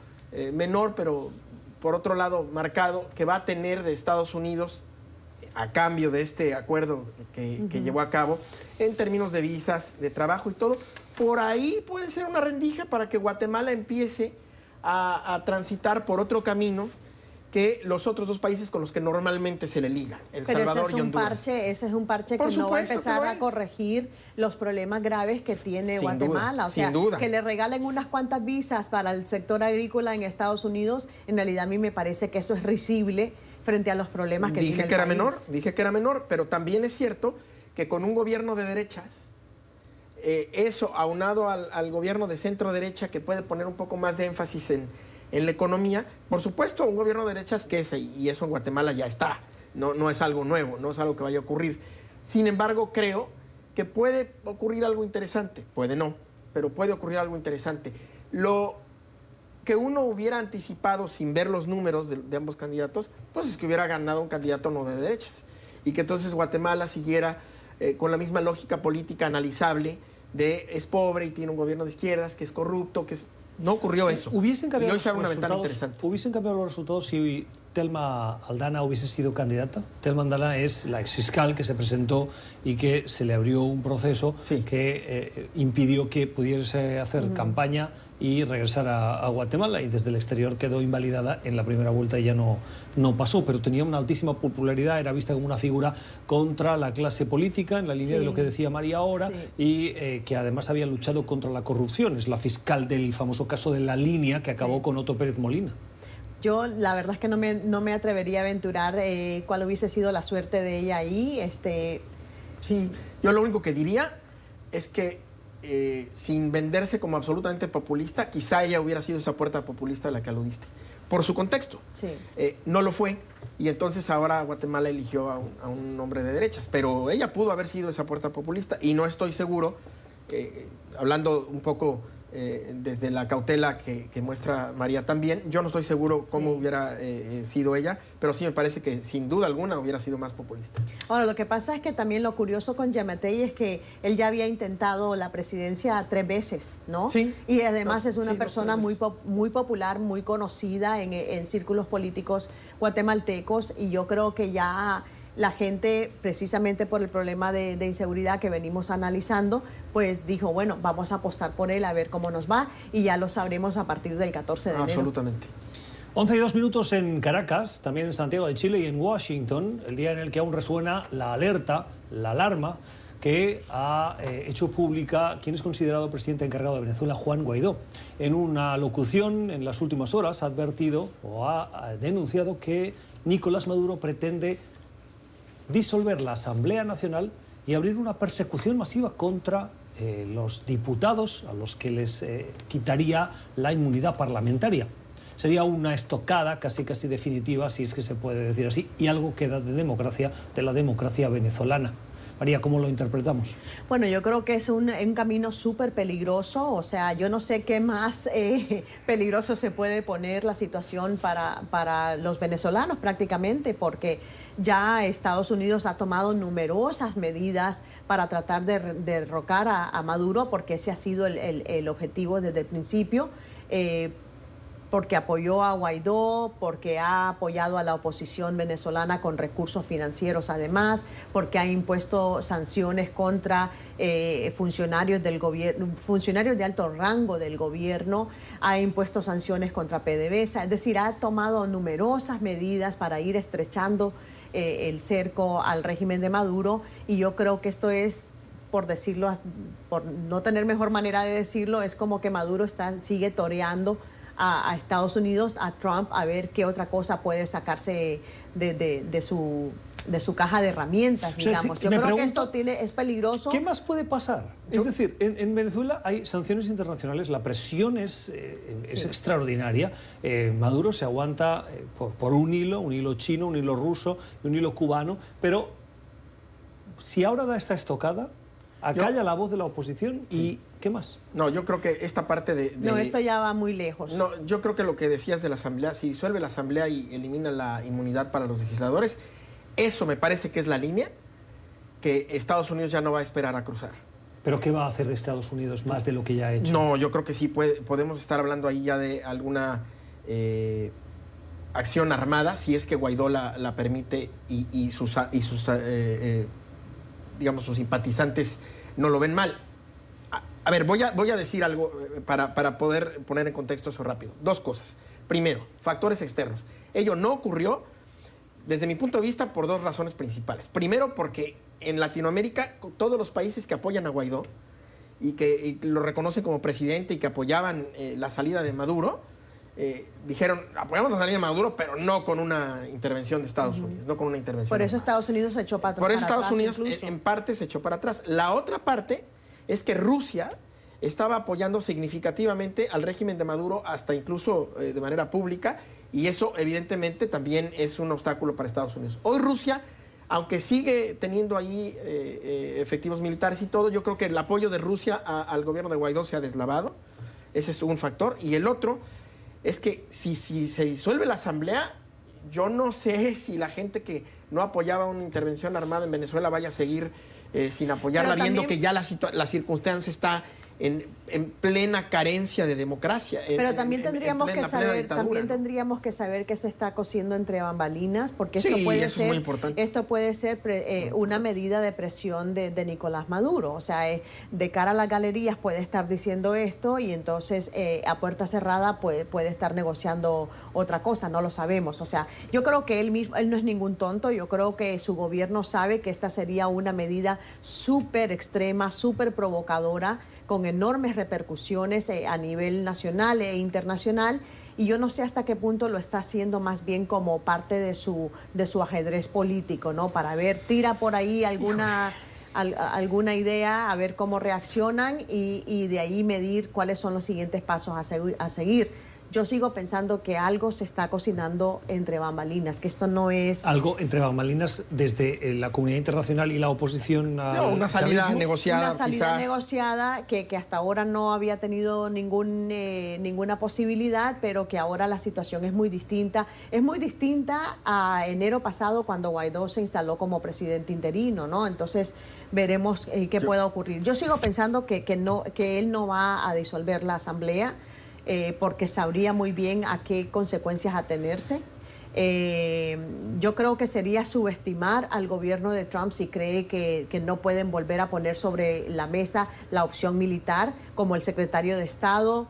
D: menor, pero por otro lado marcado, que va a tener de Estados Unidos a cambio de este acuerdo que llevó a cabo en términos de visas, de trabajo y todo, por ahí puede ser una rendija para que Guatemala empiece a transitar por otro camino que los otros dos países con los que normalmente se le liga, El Salvador y Honduras.
E: Ese es un parche que no va a empezar a corregir los problemas graves que tiene Guatemala. O sea, que le regalen unas cuantas visas para el sector agrícola en Estados Unidos, en realidad a mí me parece que eso es risible frente a los problemas que tiene el país.
D: Dije que era menor, pero también es cierto que con un gobierno de derechas, eso aunado al gobierno de centro derecha, que puede poner un poco más de énfasis en la economía, por supuesto, un gobierno de derechas que es, y eso en Guatemala ya está, no es algo nuevo, no es algo que vaya a ocurrir. Sin embargo, creo que puede ocurrir algo interesante, puede no, pero puede ocurrir algo interesante. Lo que uno hubiera anticipado sin ver los números de ambos candidatos, pues es que hubiera ganado un candidato no de derechas. Y que entonces Guatemala siguiera con la misma lógica política analizable de es pobre y tiene un gobierno de izquierdas, que es corrupto, que es... No ocurrió eso.
C: ¿Hubiesen cambiado
D: y hoy se abre una ventana interesante.
C: ¿Hubiesen cambiado los resultados si Telma Aldana hubiese sido candidata? Telma Aldana es la exfiscal que se presentó y que se le abrió un proceso que impidió que pudiese hacer campaña y regresar a Guatemala, y desde el exterior quedó invalidada en la primera vuelta y ya no pasó, pero tenía una altísima popularidad, era vista como una figura contra la clase política, en la línea de lo que decía María ahora, y que además había luchado contra la corrupción. Es la fiscal del famoso caso de La Línea, que acabó con Otto Pérez Molina.
E: Yo la verdad es que no me atrevería a aventurar cuál hubiese sido la suerte de ella ahí.
D: Sí, yo lo único que diría es que sin venderse como absolutamente populista, quizá ella hubiera sido esa puerta populista a la que aludiste, por su contexto.
E: Sí.
D: No lo fue, y entonces ahora Guatemala eligió a un hombre de derechas, pero ella pudo haber sido esa puerta populista, y no estoy seguro, hablando un poco desde la cautela que muestra María también, yo no estoy seguro cómo hubiera sido ella, pero sí me parece que sin duda alguna hubiera sido más populista.
E: Ahora, lo que pasa es que también lo curioso con Yamatei es que él ya había intentado la presidencia 3 veces, ¿no?
D: Sí.
E: Y además es una persona muy popular, muy conocida en círculos políticos guatemaltecos, y yo creo que ya la gente, precisamente por el problema de inseguridad que venimos analizando, pues dijo, bueno, vamos a apostar por él a ver cómo nos va, y ya lo sabremos a partir del 14 de enero.
D: Absolutamente.
C: 11:02 en Caracas, también en Santiago de Chile y en Washington, el día en el que aún resuena la alerta, la alarma, que ha hecho pública quien es considerado presidente encargado de Venezuela, Juan Guaidó. En una locución en las últimas horas ha advertido o ha denunciado que Nicolás Maduro pretende disolver la Asamblea Nacional y abrir una persecución masiva contra los diputados a los que les quitaría la inmunidad parlamentaria. Sería una estocada casi definitiva, si es que se puede decir así, y algo queda de la democracia venezolana. María, ¿cómo lo interpretamos?
E: Bueno, yo creo que es un camino súper peligroso. O sea, yo no sé qué más peligroso se puede poner la situación para los venezolanos prácticamente, porque ya Estados Unidos ha tomado numerosas medidas para tratar de derrocar a Maduro, porque ese ha sido el objetivo desde el principio. Porque apoyó a Guaidó, porque ha apoyado a la oposición venezolana con recursos financieros además, porque ha impuesto sanciones contra funcionarios del gobierno, funcionarios de alto rango del gobierno, ha impuesto sanciones contra PDVSA, es decir, ha tomado numerosas medidas para ir estrechando el cerco al régimen de Maduro, y yo creo que esto es, por decirlo, por no tener mejor manera de decirlo, es como que Maduro sigue toreando a Estados Unidos, a Trump, a ver qué otra cosa puede sacarse de su caja de herramientas, digamos. Yo creo que esto es peligroso.
C: ¿Qué más puede pasar? Es decir, en Venezuela hay sanciones internacionales, la presión es extraordinaria. Maduro se aguanta por un hilo chino, un hilo ruso y un hilo cubano, pero si ahora da esta estocada, acalla la voz de la oposición y ¿qué más?
D: No, yo creo que esta parte
E: No, esto ya va muy lejos.
D: No, yo creo que lo que decías de la Asamblea, si disuelve la Asamblea y elimina la inmunidad para los legisladores, eso me parece que es la línea que Estados Unidos ya no va a esperar a cruzar.
C: ¿Pero qué va a hacer Estados Unidos más de lo que ya ha hecho?
D: No, yo creo que sí podemos estar hablando ahí ya de alguna acción armada, si es que Guaidó la permite y sus digamos, sus simpatizantes no lo ven mal. A ver, voy a decir algo para poder poner en contexto eso rápido. Dos cosas. Primero, factores externos. Ello no ocurrió, desde mi punto de vista, por dos razones principales. Primero, porque en Latinoamérica, todos los países que apoyan a Guaidó y que lo reconocen como presidente y que apoyaban la salida de Maduro, dijeron, apoyamos la salida de Maduro, pero no con una intervención de Estados Unidos, no con una intervención.
E: Por eso Estados Unidos se echó para atrás.
D: Por eso Estados Unidos en parte se echó para atrás. La otra parte es que Rusia estaba apoyando significativamente al régimen de Maduro, hasta incluso de manera pública, y eso evidentemente también es un obstáculo para Estados Unidos. Hoy Rusia, aunque sigue teniendo ahí efectivos militares y todo, yo creo que el apoyo de Rusia al gobierno de Guaidó se ha deslavado. Ese es un factor. Y el otro es que si se disuelve la asamblea, yo no sé si la gente que no apoyaba una intervención armada en Venezuela vaya a seguir sin apoyarla, viendo que ya la circunstancia está en plena carencia de democracia.
E: Pero también tendríamos que saber qué se está cociendo entre bambalinas, porque esto puede ser una medida de presión de Nicolás Maduro. O sea, de cara a las galerías puede estar diciendo esto y entonces a puerta cerrada puede estar negociando otra cosa, no lo sabemos. O sea, yo creo que él no es ningún tonto, yo creo que su gobierno sabe que esta sería una medida súper extrema, súper provocadora, con enormes repercusiones a nivel nacional e internacional, y yo no sé hasta qué punto lo está haciendo más bien como parte de su ajedrez político, ¿no? Para ver, tira por ahí alguna idea, a ver cómo reaccionan y de ahí medir cuáles son los siguientes pasos a seguir. Yo sigo pensando que algo se está cocinando entre bambalinas, que esto no es...
C: Algo entre bambalinas desde la comunidad internacional y la oposición al
D: una salida negociada.
E: Una salida
D: quizás
E: negociada que hasta ahora no había tenido ninguna posibilidad, pero que ahora la situación es muy distinta. Es muy distinta a enero pasado, cuando Guaidó se instaló como presidente interino, ¿no? Entonces veremos qué pueda ocurrir. Yo sigo pensando que él no va a disolver la asamblea, porque sabría muy bien a qué consecuencias atenerse. Yo creo que sería subestimar al gobierno de Trump si cree que no pueden volver a poner sobre la mesa la opción militar, como el secretario de Estado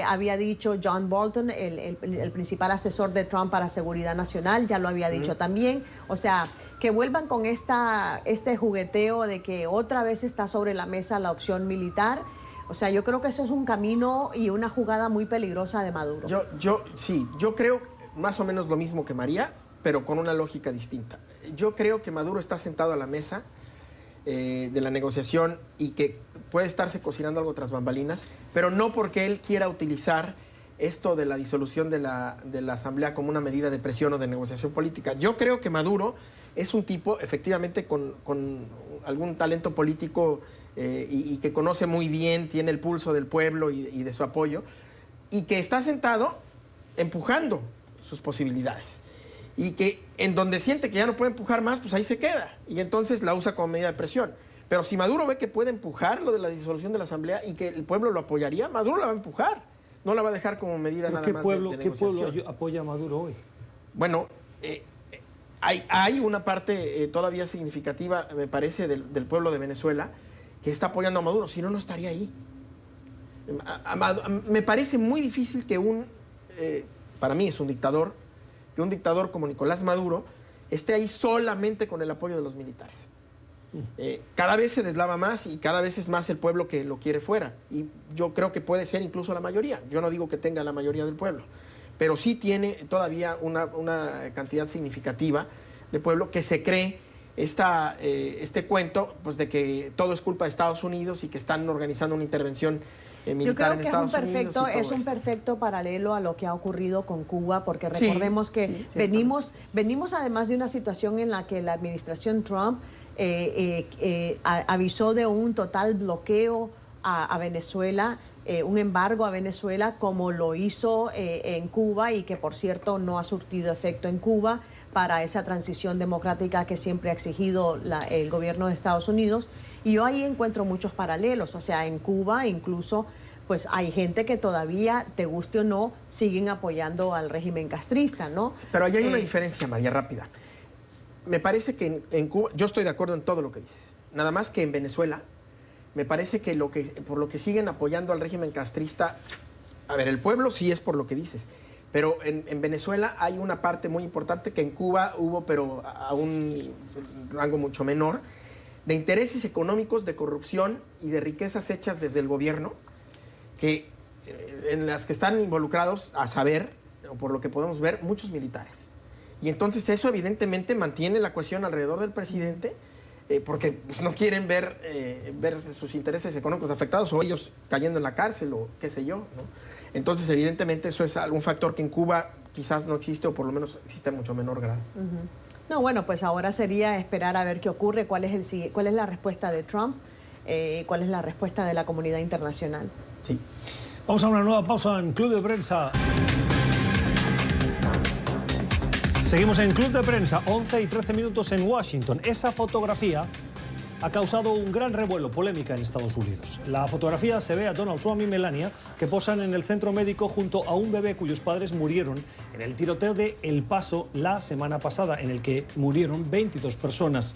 E: había dicho. John Bolton, el principal asesor de Trump para seguridad nacional, ya lo había dicho también. O sea, que vuelvan con este jugueteo de que otra vez está sobre la mesa la opción militar. O sea, yo creo que eso es un camino y una jugada muy peligrosa de Maduro.
D: Yo creo más o menos lo mismo que María, pero con una lógica distinta. Yo creo que Maduro está sentado a la mesa de la negociación y que puede estarse cocinando algo tras bambalinas, pero no porque él quiera utilizar esto de la disolución de la asamblea como una medida de presión o de negociación política. Yo creo que Maduro es un tipo, efectivamente, con algún talento político y que conoce muy bien, tiene el pulso del pueblo y de su apoyo, y que está sentado empujando sus posibilidades. Y que en donde siente que ya no puede empujar más, pues ahí se queda. Y entonces la usa como medida de presión. Pero si Maduro ve que puede empujar lo de la disolución de la asamblea y que el pueblo lo apoyaría, Maduro la va a empujar. No la va a dejar como medida nada más de negociación.
C: ¿Qué pueblo apoya a Maduro hoy?
D: Bueno, hay una parte todavía significativa, me parece, del pueblo de Venezuela que está apoyando a Maduro. Si no, no estaría ahí. Me parece muy difícil que para mí es un dictador, que un dictador como Nicolás Maduro esté ahí solamente con el apoyo de los militares. Cada vez se deslava más y cada vez es más el pueblo que lo quiere fuera. Y yo creo que puede ser incluso la mayoría. Yo no digo que tenga la mayoría del pueblo, pero sí tiene todavía una cantidad significativa de pueblo que se cree este cuento, pues, de que todo es culpa de Estados Unidos y que están organizando una intervención militar en Estados Unidos.
E: Es un perfecto paralelo a lo que ha ocurrido con Cuba, porque recordemos que venimos además de una situación en la que la administración Trump avisó de un total bloqueo a Venezuela, un embargo a Venezuela, como lo hizo en Cuba, y que por cierto no ha surtido efecto en Cuba para esa transición democrática que siempre ha exigido el gobierno de Estados Unidos. Y yo ahí encuentro muchos paralelos. O sea, en Cuba incluso pues hay gente que todavía, te guste o no, siguen apoyando al régimen castrista, ¿no?
D: Pero ahí hay una diferencia, María, rápida. Me parece que en Cuba, yo estoy de acuerdo en todo lo que dices. Nada más que en Venezuela, me parece que por lo que siguen apoyando al régimen castrista, a ver, el pueblo sí es por lo que dices, pero en Venezuela hay una parte muy importante que en Cuba hubo, pero a un rango mucho menor, de intereses económicos, de corrupción y de riquezas hechas desde el gobierno, en las que están involucrados, a saber, o por lo que podemos ver, muchos militares. Y entonces eso evidentemente mantiene la cuestión alrededor del presidente, porque pues, no quieren ver sus intereses económicos afectados o ellos cayendo en la cárcel o qué sé yo, ¿no? Entonces evidentemente eso es algún factor que en Cuba quizás no existe, o por lo menos existe en mucho menor grado.
E: No, bueno, pues ahora sería esperar a ver qué ocurre, cuál es la respuesta de Trump, cuál es la respuesta de la comunidad internacional.
D: Sí.
C: Vamos a una nueva pausa en Club de Prensa. Seguimos en Club de Prensa, 11 y 13 minutos en Washington. Esa fotografía ha causado un gran revuelo, polémica en Estados Unidos. La fotografía se ve a Donald Trump y Melania que posan en el centro médico junto a un bebé cuyos padres murieron en el tiroteo de El Paso la semana pasada, en el que murieron 22 personas.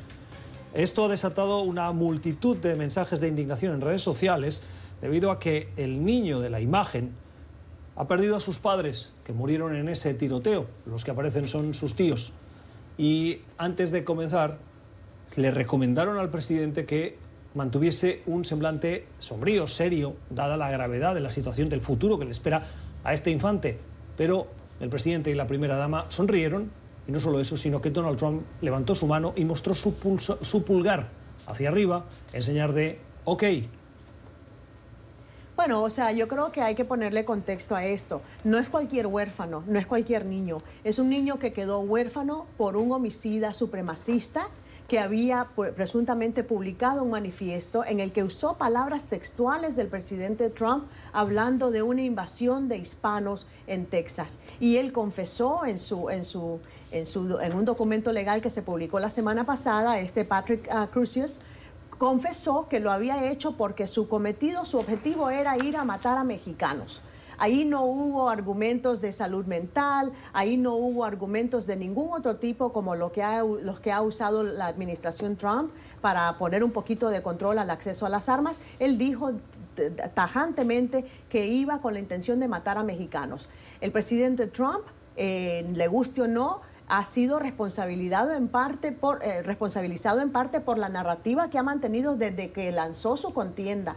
C: Esto ha desatado una multitud de mensajes de indignación en redes sociales debido a que el niño de la imagen ha perdido a sus padres, que murieron en ese tiroteo. Los que aparecen son sus tíos. Y antes de comenzar, le recomendaron al presidente que mantuviese un semblante sombrío, serio, dada la gravedad de la situación del futuro que le espera a este infante. Pero el presidente y la primera dama sonrieron, y no solo eso, sino que Donald Trump levantó su mano y mostró su pulgar hacia arriba, en señal de OK.
E: Bueno, o sea, yo creo que hay que ponerle contexto a esto. No es cualquier huérfano, no es cualquier niño. Es un niño que quedó huérfano por un homicida supremacista que había presuntamente publicado un manifiesto en el que usó palabras textuales del presidente Trump hablando de una invasión de hispanos en Texas. Y él confesó en un documento legal que se publicó la semana pasada, Patrick Crusius, confesó que lo había hecho porque su objetivo era ir a matar a mexicanos. Ahí no hubo argumentos de salud mental, ahí no hubo argumentos de ningún otro tipo como los que ha usado la administración Trump para poner un poquito de control al acceso a las armas. Él dijo tajantemente que iba con la intención de matar a mexicanos. El presidente Trump, le guste o no, ha sido responsabilizado en parte por la narrativa que ha mantenido desde que lanzó su contienda,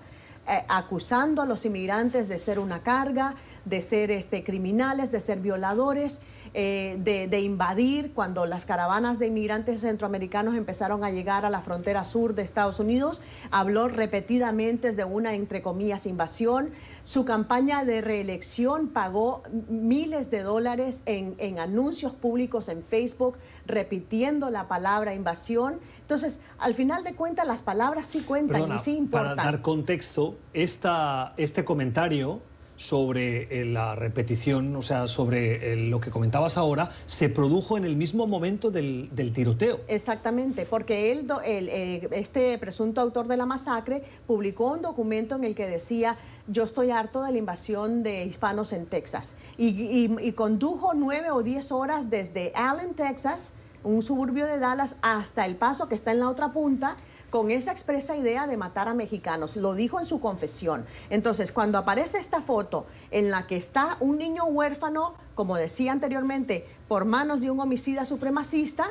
E: acusando a los inmigrantes de ser una carga, de ser criminales, de ser violadores, de invadir. Cuando las caravanas de inmigrantes centroamericanos empezaron a llegar a la frontera sur de Estados Unidos, habló repetidamente de una, entre comillas, invasión. Su campaña de reelección pagó miles de dólares en anuncios públicos en Facebook, repitiendo la palabra invasión. Entonces, al final de cuentas, las palabras sí cuentan.
C: Perdona,
E: y sí importan.
C: Para dar contexto, este comentario sobre la repetición, o sea, sobre lo que comentabas ahora, se produjo en el mismo momento del tiroteo.
E: Exactamente, porque este presunto autor de la masacre publicó un documento en el que decía: yo estoy harto de la invasión de hispanos en Texas. Y condujo 9 o 10 horas desde Allen, Texas, un suburbio de Dallas, hasta El Paso, que está en la otra punta, con esa expresa idea de matar a mexicanos. Lo dijo en su confesión. Entonces, cuando aparece esta foto en la que está un niño huérfano, como decía anteriormente, por manos de un homicida supremacista,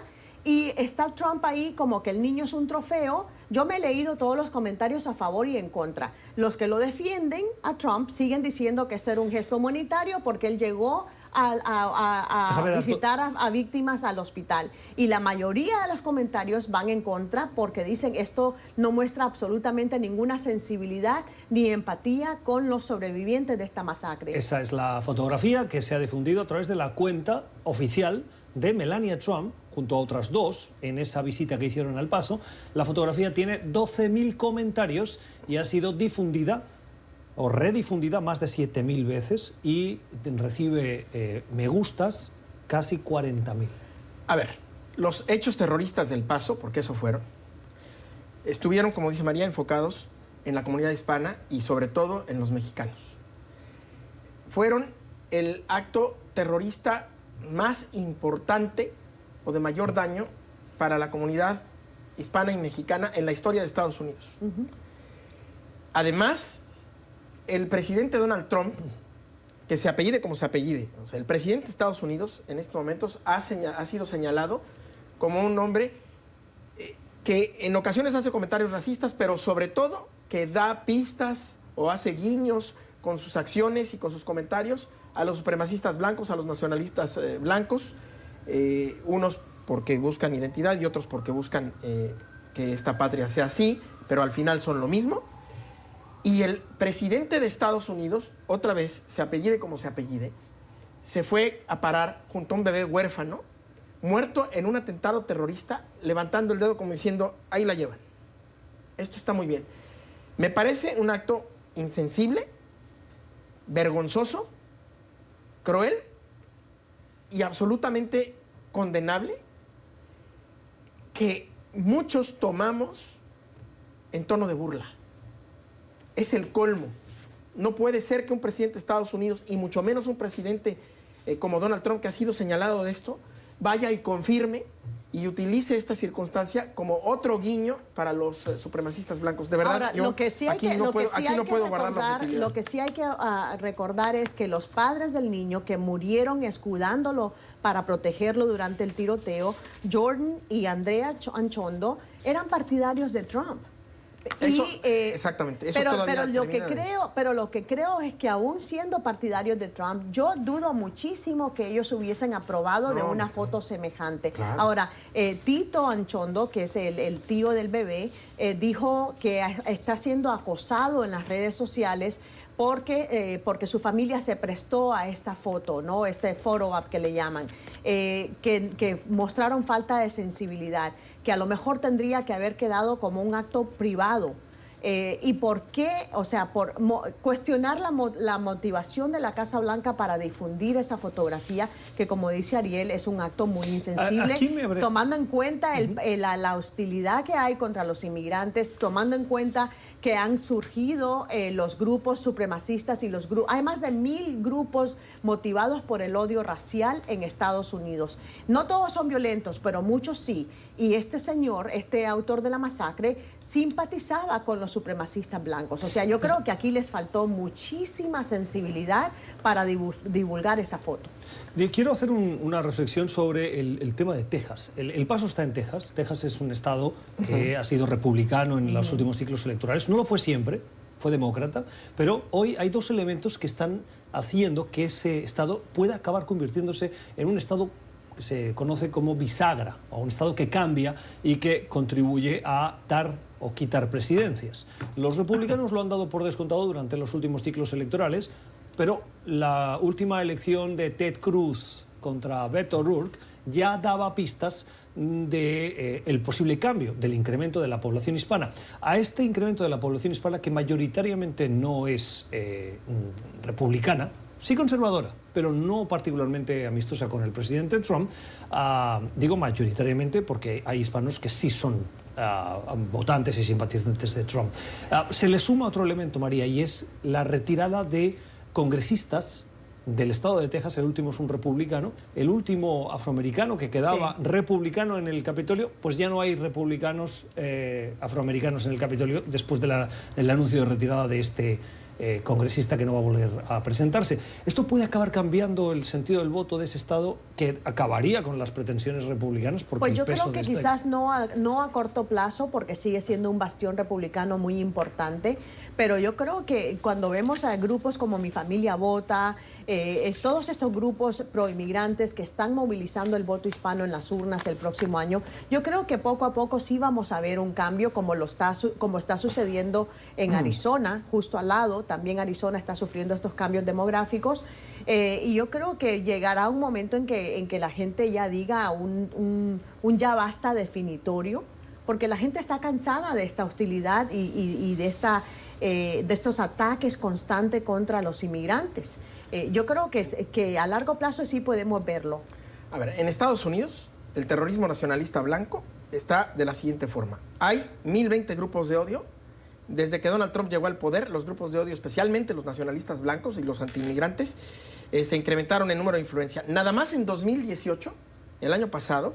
E: y está Trump ahí como que el niño es un trofeo, yo me he leído todos los comentarios a favor y en contra. Los que lo defienden a Trump siguen diciendo que esto era un gesto humanitario porque él llegó a visitar a víctimas al hospital. Y la mayoría de los comentarios van en contra porque dicen esto no muestra absolutamente ninguna sensibilidad ni empatía con los sobrevivientes de esta masacre.
C: Esa es la fotografía que se ha difundido a través de la cuenta oficial de Melania Trump, junto a otras dos, en esa visita que hicieron al Paso. La fotografía tiene 12.000 comentarios y ha sido difundida o redifundida más de 7.000 veces y recibe me gustas casi 40.000.
D: A ver, los hechos terroristas del Paso, porque eso fueron, estuvieron, como dice María, enfocados en la comunidad hispana y sobre todo en los mexicanos. Fueron el acto terrorista más importante o de mayor daño para la comunidad hispana y mexicana en la historia de Estados Unidos. Además, el presidente Donald Trump, que se apellide como se apellide, o sea, el presidente de Estados Unidos en estos momentos ha sido señalado como un hombre que en ocasiones hace comentarios racistas, pero sobre todo que da pistas o hace guiños con sus acciones y con sus comentarios a los supremacistas blancos, a los nacionalistas blancos, unos porque buscan identidad y otros porque buscan que esta patria sea así, pero al final son lo mismo. Y el presidente de Estados Unidos, otra vez, se apellide como se apellide, se fue a parar junto a un bebé huérfano, muerto en un atentado terrorista, levantando el dedo como diciendo, ahí la llevan. Esto está muy bien. Me parece un acto insensible, vergonzoso, cruel y absolutamente condenable que muchos tomamos en tono de burla. Es el colmo. No puede ser que un presidente de Estados Unidos, y mucho menos un presidente como Donald Trump, que ha sido señalado de esto, vaya y confirme y utilice esta circunstancia como otro guiño para los supremacistas blancos. De verdad,
E: ahora, lo que sí hay que recordar es que los padres del niño que murieron escudándolo para protegerlo durante el tiroteo, Jordan y Andrea Anchondo, eran partidarios de Trump.
D: Eso, exactamente. Eso
E: pero lo que creo es que aún siendo partidarios de Trump, yo dudo muchísimo que ellos hubiesen aprobado de una foto semejante.
D: Claro.
E: Ahora, Tito Anchondo, que es el tío del bebé, dijo que está siendo acosado en las redes sociales porque su familia se prestó a esta foto, ¿no? Este photo op que le llaman, que mostraron falta de sensibilidad, que a lo mejor tendría que haber quedado como un acto privado. ¿Y por qué? O sea, cuestionar la motivación de la Casa Blanca para difundir esa fotografía, que como dice Ariel, es un acto muy insensible, tomando en cuenta la hostilidad que hay contra los inmigrantes, tomando en cuenta que han surgido los grupos supremacistas y hay más de 1000 grupos motivados por el odio racial en Estados Unidos. No todos son violentos, pero muchos sí. Y este señor, este autor de la masacre, simpatizaba con los supremacistas blancos. O sea, yo creo que aquí les faltó muchísima sensibilidad para divulgar esa foto.
C: Quiero hacer una reflexión sobre el tema de Texas. El Paso está en Texas. Texas es un estado que ha sido republicano en los últimos ciclos electorales. No lo fue siempre, fue demócrata, pero hoy hay dos elementos que están haciendo que ese estado pueda acabar convirtiéndose en un estado que se conoce como bisagra, o un estado que cambia y que contribuye a dar o quitar presidencias. Los republicanos lo han dado por descontado durante los últimos ciclos electorales, pero la última elección de Ted Cruz contra Beto O'Rourke ya daba pistas del posible cambio, del incremento de la población hispana. A este incremento de la población hispana, que mayoritariamente no es republicana, sí conservadora, pero no particularmente amistosa con el presidente Trump, digo mayoritariamente porque hay hispanos que sí son votantes y simpatizantes de Trump. Se le suma otro elemento, María, y es la retirada de congresistas del estado de Texas. El último es un republicano, el último afroamericano que quedaba republicano en el Capitolio, pues ya no hay republicanos afroamericanos en el Capitolio después del anuncio de retirada de este congresista que no va a volver a presentarse. Esto puede acabar cambiando el sentido del voto de ese estado, que acabaría con las pretensiones republicanas. Porque
E: pues yo creo que quizás no a corto plazo, porque sigue siendo un bastión republicano muy importante, pero yo creo que cuando vemos a grupos como Mi Familia Vota, todos estos grupos proinmigrantes que están movilizando el voto hispano en las urnas el próximo año, yo creo que poco a poco sí vamos a ver un cambio como está sucediendo en Arizona, justo al lado. También Arizona está sufriendo estos cambios demográficos, y yo creo que llegará un momento en que la gente ya diga un ya basta definitorio, porque la gente está cansada de esta hostilidad y de estos ataques constantes contra los inmigrantes. Yo creo que a largo plazo sí podemos verlo.
D: A ver, en Estados Unidos el terrorismo nacionalista blanco está de la siguiente forma. Hay 1020 grupos de odio. Desde que Donald Trump llegó al poder, los grupos de odio, especialmente los nacionalistas blancos y los antiinmigrantes, se incrementaron en número de influencia. Nada más en 2018, el año pasado,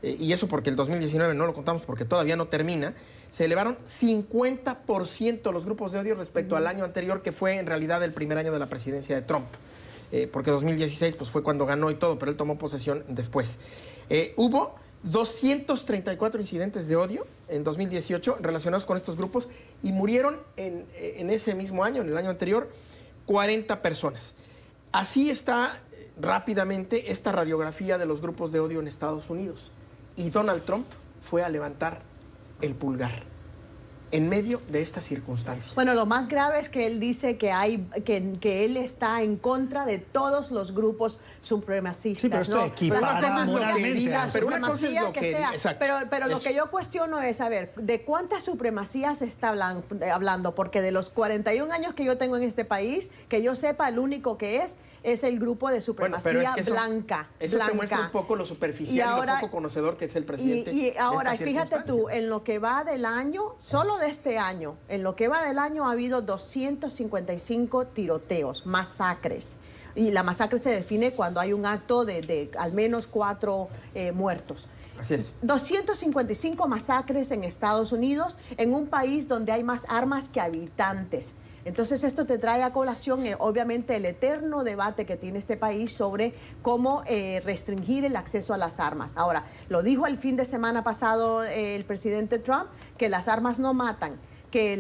D: y eso porque el 2019 no lo contamos porque todavía no termina, se elevaron 50% los grupos de odio respecto al año anterior, que fue en realidad el primer año de la presidencia de Trump. Porque 2016 pues, fue cuando ganó y todo, pero él tomó posesión después. Hubo 234 incidentes de odio en 2018 relacionados con estos grupos y murieron en ese mismo año, en el año anterior, 40 personas. Así está rápidamente esta radiografía de los grupos de odio en Estados Unidos. Y Donald Trump fue a levantar el pulgar. en medio de estas circunstancias?
E: Bueno, lo más grave es que él dice que él está en contra de todos los grupos supremacistas.
C: Sí, pero esto equipara moralmente.
D: Pero una cosa es lo que
E: sea.
D: exacto,
E: pero lo que yo cuestiono es, a ver, ¿de cuántas supremacías se está hablando? Porque de los 41 años que yo tengo en este país, que yo sepa, el único que es el grupo de supremacía blanca.
D: Eso te muestra un poco lo superficial y lo poco conocedor que es el presidente.
E: Y ahora, fíjate tú, en lo que va del año, solo de este año, en lo que va del año ha habido 255 tiroteos, masacres. Y la masacre se define cuando hay un acto de al menos 4 muertos.
D: Así es.
E: 255 masacres en Estados Unidos, en un país donde hay más armas que habitantes. Entonces esto te trae a colación, obviamente, el eterno debate que tiene este país sobre cómo restringir el acceso a las armas. Ahora, lo dijo el fin de semana pasado el presidente Trump, que las armas no matan, que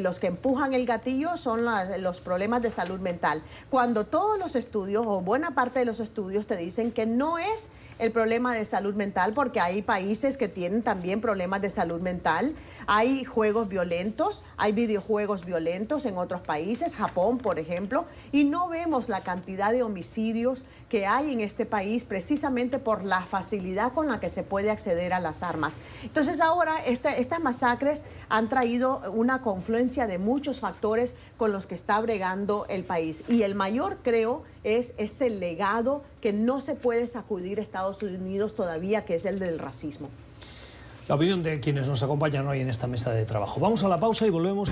E: los que empujan el gatillo son los problemas de salud mental. Cuando todos los estudios, o buena parte de los estudios, te dicen que no es el problema de salud mental, porque hay países que tienen también problemas de salud mental. Hay juegos violentos, hay videojuegos violentos en otros países, Japón, por ejemplo, y no vemos la cantidad de homicidios que hay en este país precisamente por la facilidad con la que se puede acceder a las armas. Entonces ahora estas masacres han traído una confluencia de muchos factores con los que está bregando el país. Y el mayor, creo, es este legado que no se puede sacudir a Estados Unidos todavía, que es el del racismo.
C: La opinión de quienes nos acompañan hoy en esta mesa de trabajo. Vamos a la pausa y volvemos.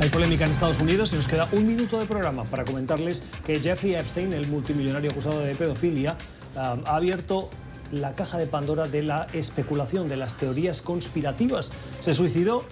C: Hay polémica en Estados Unidos y nos queda un minuto de programa para comentarles que Jeffrey Epstein, el multimillonario acusado de pedofilia, ha abierto la caja de Pandora de la especulación, de las teorías conspirativas. Se suicidó,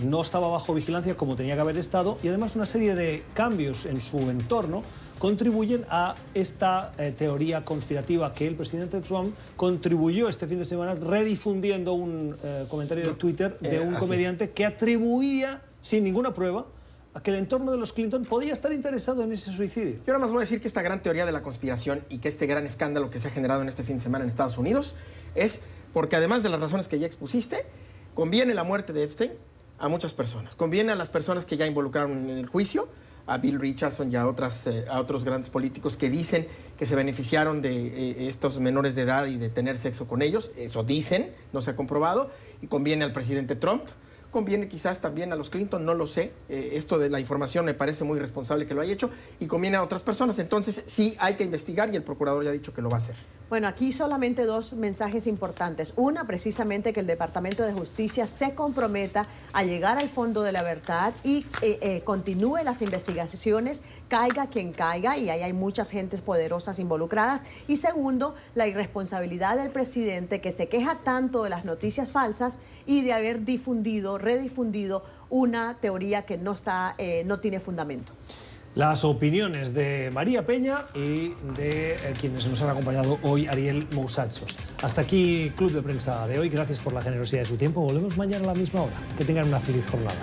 C: no estaba bajo vigilancia como tenía que haber estado, y además una serie de cambios en su entorno contribuyen a esta teoría conspirativa que el presidente Trump contribuyó este fin de semana redifundiendo un comentario de Twitter de un comediante que atribuía, sin ninguna prueba, a que el entorno de los Clinton podía estar interesado en ese suicidio.
D: Yo nada más voy a decir que esta gran teoría de la conspiración y que este gran escándalo que se ha generado en este fin de semana en Estados Unidos es porque, además de las razones que ya expusiste, conviene la muerte de Epstein a muchas personas. Conviene a las personas que ya involucraron en el juicio, a Bill Richardson y a otros grandes políticos que dicen que se beneficiaron de estos menores de edad y de tener sexo con ellos. Eso dicen, no se ha comprobado. Y conviene al presidente Trump. Conviene quizás también a los Clinton, no lo sé. Esto de la información me parece muy responsable que lo haya hecho. Y conviene a otras personas. Entonces sí hay que investigar y el procurador ya ha dicho que lo va a hacer.
E: Bueno, aquí solamente 2 mensajes importantes. Una, precisamente que el Departamento de Justicia se comprometa a llegar al fondo de la verdad y continúe las investigaciones, caiga quien caiga, y ahí hay muchas gentes poderosas involucradas. Y segundo, la irresponsabilidad del presidente, que se queja tanto de las noticias falsas y de haber redifundido una teoría que no tiene fundamento.
C: Las opiniones de María Peña y de quienes nos han acompañado hoy, Ariel Mousatsos. Hasta aquí Club de Prensa de hoy. Gracias por la generosidad de su tiempo. Volvemos mañana a la misma hora. Que tengan una feliz jornada.